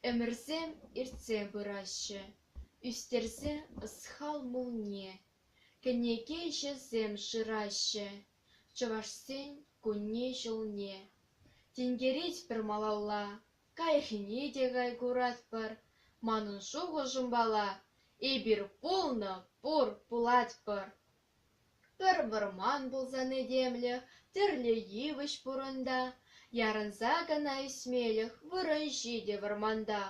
Өмірсем иртсе бұрашы, үстерсе ысхал мұлне, кәнеке жезем жырашы, чывашсен күнне жылне. Тенгерет бір малалла, кайхіне дегай курат бір, манын шуғы жымбала, эбір полны пұр пулат бір. Бір варман болзан едемлі, тірлі евіш бұрында, ярынса гана үсмеліх вырын жиде варманда.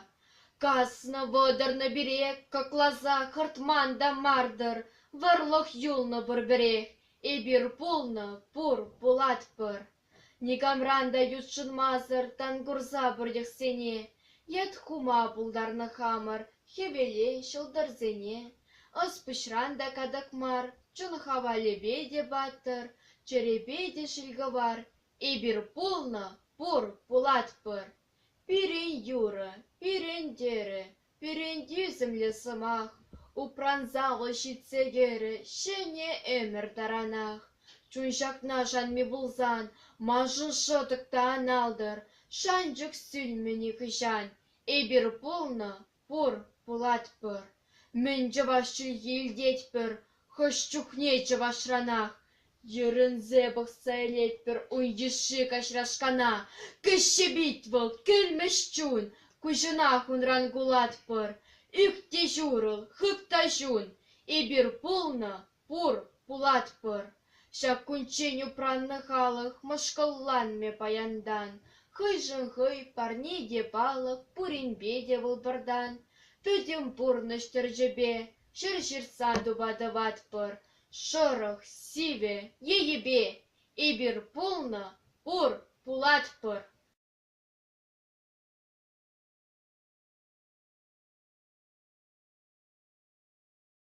Касны водырны берек, как лоза хыртманда мардыр, варлық юлны бір берек, эбір полны пұр пулат бір. Негамранда ютшынмазыр, тангурза бұрдық сене, ет хума бұлдарны хамыр, хевеле шылдырзене. Ыспышранда кадықмар, чун хавалебе де баттыр, черебе де шілгі бар, эбір полны пұр пулат бір. Пирен юры, пирен дері, пирен дюзімлі сымақ, упранзағы житсегері, шене өмір таранақ. Чуншакна жанме булзан, мажын шотықтан алдыр, шанжық сүлмені күжан, эбір полны пұр пулат бір. Мен жавашы елдет бір, хош чухне жавашранақ, ерінзе бұқса елет бір, уйдеші кашрашкана, кіші битвыл, кілміш чун, күжінақ ұнран гулат бір, үкте журыл, хыкта жун, эбір полны пұр пулат бір. Шак күнчен упранны халық, мышқылланме паяндан, хыжын хый парне де балық, пуринбе де вылбырдан. Тыдым пурныш тіржібе, шыр-шырсан дубады ватпыр, шырық, сиве, ейебе, эбір полны пұр пулат пыр.